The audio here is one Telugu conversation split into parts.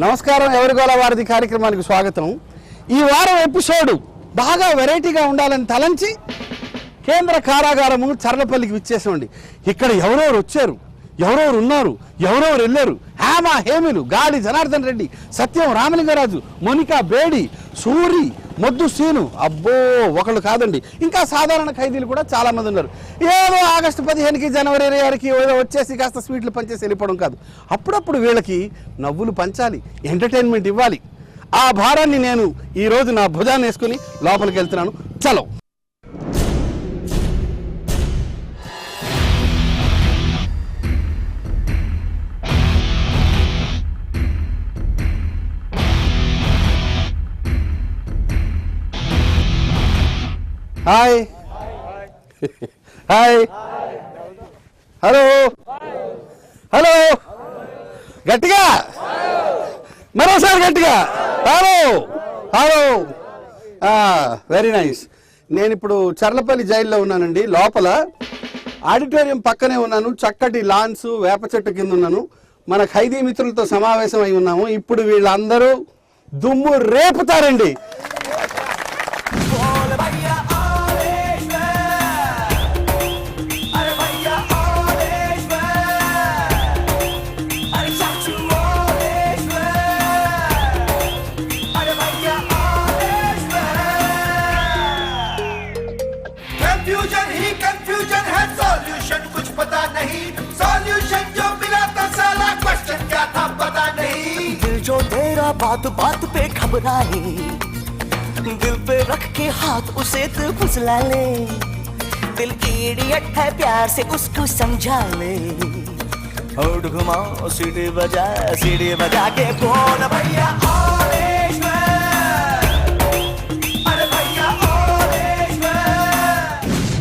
నమస్కారం, ఎవరి గోల వారిది కార్యక్రమానికి స్వాగతం. ఈ వారం ఎపిసోడ్ బాగా వెరైటీగా ఉండాలని తలంచి కేంద్ర కారాగారము చర్లపల్లికి విచ్చేసామండి. ఇక్కడ ఎవరెవరు వచ్చారు, ఎవరెవరు ఉన్నారు, ఎవరెవరు వెళ్ళారు, హేమ హేమిలు, గాలి జనార్దన్ రెడ్డి, సత్యం రామలింగరాజు, మోనికా బేడి, సూరి, మొద్దు సీను, అబ్బో ఒకళ్ళు కాదండి, ఇంకా సాధారణ ఖైదీలు కూడా చాలా మంది ఉన్నారు. ఏదో ఆగస్టు 15కి జనవరి 26కి ఏదో వచ్చేసి కాస్త స్వీట్లు పంచేసి వెళ్ళిపోవడం కాదు. అప్పుడప్పుడు వీళ్ళకి నవ్వులు పంచాలి, ఎంటర్టైన్మెంట్ ఇవ్వాలి. ఆ భారాన్ని నేను ఈరోజు నా భుజాన్ని వేసుకుని లోపలికి వెళ్తున్నాను. చలో. హాయ్ హాయ్, హలో హలో, గట్టిగా మరోసారి గట్టిగా హలో హలో. Very nice. నేను ఇప్పుడు చర్లపల్లి జైల్లో ఉన్నానండి. లోపల ఆడిటోరియం పక్కనే ఉన్నాను. చక్కటి లాన్స్, వేప చెట్టు కింద ఉన్నాను. మన ఖైదీ మిత్రులతో సమావేశం అయి ఉన్నాము. ఇప్పుడు వీళ్ళందరూ దుమ్ము రేపుతారండి. जो तेरा बात बात पे घबराए, दिल पे रख के हाथ उसे तू फुसला ले, दिल इडियट है प्यार से उसको समझा ले, होठ घुमा सीढ़ी बजा के बोल भैया अरे भैया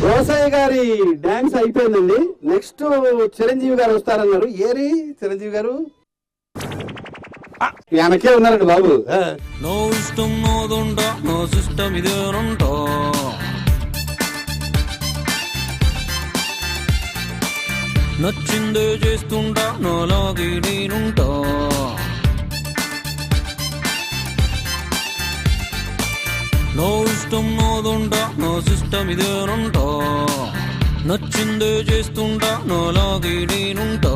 రోసయ్య గారి డాన్స్ అయిపోయిందండి. నెక్స్ట్ చిరంజీవి గారు వస్తారన్నారు. ఏరి చిరంజీవి గారు వెనకే ఉన్నారండి బాబు. నో ఇష్టం నోదుంటా, నో సిస్టమ్ ఇదేనుంటా, నచ్చిందే చేస్తుంటా, నాలాగే నేనుంటా, నో ఇష్టం నోదుంటా, నో సిస్టమ్ ఇదేనుంటా, నచ్చిందే చేస్తుంటా, నాలాగే నేనుంటా.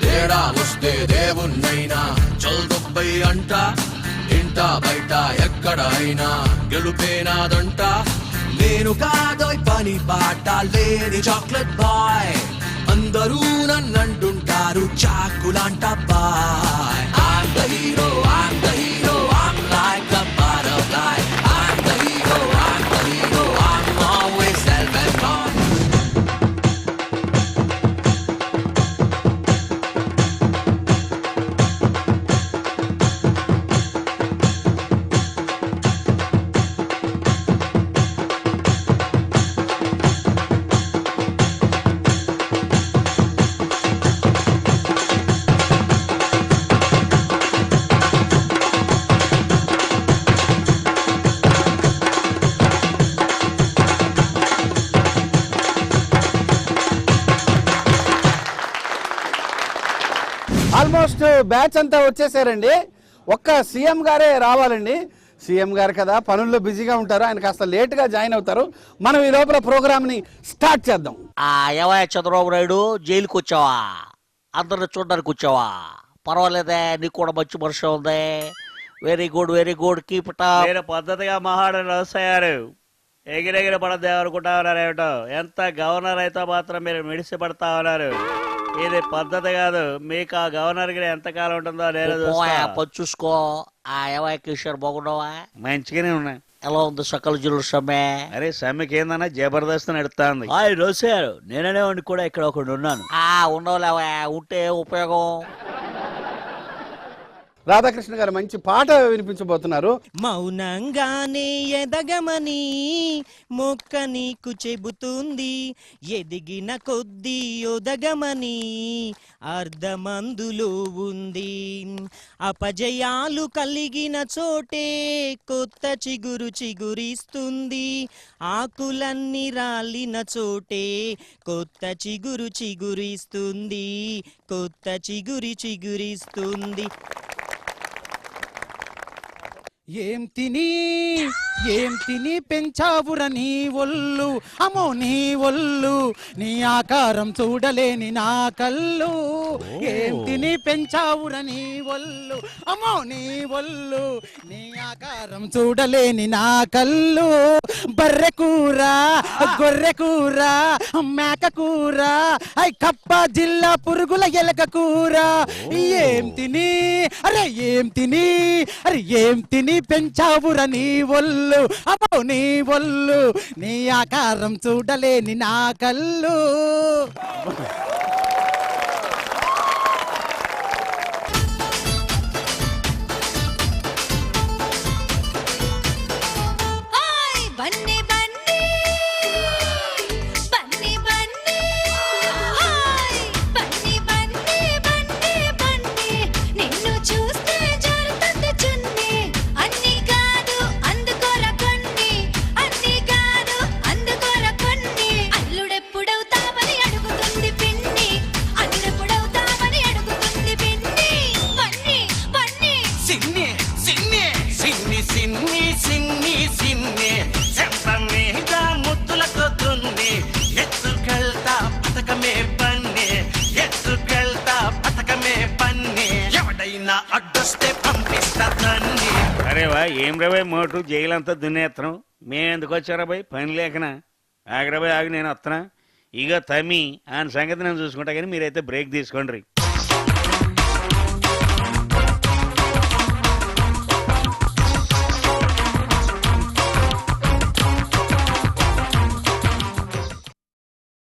తేడా వస్తే దేవున్నైనా చల్దొబ్బై అంట, ఇంట బయట ఎక్కడైనా గెలుపేనాదంట. నేను కాదోయ్ పని బాట లేని చాక్లెట్ బాయ్, అందరూ నన్నంటుంటారు చాకులాంట bye. I'm the hero, I'm the hero, I'm like a butterfly. I'm the hero, I'm the hero, I'm always self-employed. Almost batch అంతా వచ్చేసారండి. ఒక్క సీఎం గారే రావాలండి. సీఎం గారు కదా పనుల్లో బిజీగా ఉంటారు, ఆయన కాస్త లేట్గా జాయిన్ అవుతారు. మనం ఈ లోపల ప్రోగ్రామ్ని స్టార్ట్ చేద్దాం. ఏవా చంద్రబాబు నాయుడు, జైలుకి వచ్చావా? అందరిని చూడడానికి వచ్చావా? పర్వాలేదే, నీకు కూడా మంచి మనసు ఉంది. Very good, very good, keep it up. నేను పద్ధతిగా మహాడని రాసయ్యారు. ఎగిరెగిరి పడద్దు అనుకుంటా ఉన్నారు. ఏమిటో ఎంత గవర్నర్ అయితే మాత్రం మీరు మిడిసి పడతా ఉన్నారు. ఇది పద్ధతి కాదు. మీకు ఆ గవర్నర్ కి ఎంతకాలం ఉంటుందో నేను చూసుకో. ఏవా కిషోర్, బాగున్నావా? మంచిగానే ఉన్నా. ఎలా ఉంది సకల జిల్లు సమ్మె? అరే సమ్మెకి ఏందన్నా జబర్దస్త్ నడుస్తుంది. రాశారు, నేననే వాడిని కూడా ఇక్కడ ఒకటి ఉన్నాను. ఉండవులేవా, ఉంటే ఉపయోగం. రాధాకృష్ణ గారు మంచి పాట వినిపించబోతున్నారు. మౌనంగానే ఎదగమని మొక్క నీకు చెబుతుంది, ఎదిగిన కొద్దీ ఒదగమని అర్ధమందులో ఉంది. అపజయాలు కలిగిన చోటే కొత్త చిగురు చిగురిస్తుంది, ఆకులన్నీ రాలిన చోటే కొత్త చిగురు చిగురిస్తుంది, కొత్త చిగురి చిగురిస్తుంది. ఏం తిని పెంచావుర నీ ఒళ్ళు అమ్మో నీ ఒళ్ళు నీ ఆకారం చూడలేని నా కళ్ళు ఏం తిని పెంచావుర నీ ఒళ్ళు అమ్మో నీ ఒళ్ళు నీ ఆకారం చూడలేని నా కళ్ళు బర్రె కూర గొర్రె కూర మేక కూర ఐ కప్ప జిల్లా పురుగుల ఎలక కూర ఏం తిని పెంచావుర నీ ఒళ్ళు అమ్మో నీ ఒళ్ళు నీ ఆకారం చూడలేని నా కళ్ళు బన్నీ బన్నీ బన్నీ బన్నీ హాయ్ బన్నీ బన్నీ బన్నీ బన్నీ నిన్ను చూస్తే జారుతుంది చున్నీ అన్ని కాదు అందుకోర కొన్ని అన్ని కాదు అందుకోర కొన్ని అల్లుడెప్పుడవుతావని అడుగుతుంది పిన్ని అల్లుడెప్పుడవుతావని అడుగుతుంది పిన్ని బన్నీ బన్నీ సిన్ని సిన్ని సిన్ని సిన్ని సిన్ని సిన్ని చెంప మీద ముద్దులతో దున్ని ఎత్తుకెళ్తా పథకమే పన్నే ఎత్తుకెళ్తా పథకమే పన్నే ఎవడైనా అడ్డొస్తే పంపిస్తా తన్ని. అరే వా ఏం రబాయ్ మోటు జైలంతా దున్నేత్తనం మేము ఎందుకు వచ్చారా బాయ్ పని లేకనా ఆగరాబాయ్ ఆగి నేను వస్తున్నా ఇక తమ్మి ఆయన సంగతి నేను చూసుకుంటా కానీ మీరైతే బ్రేక్ తీసుకోండి.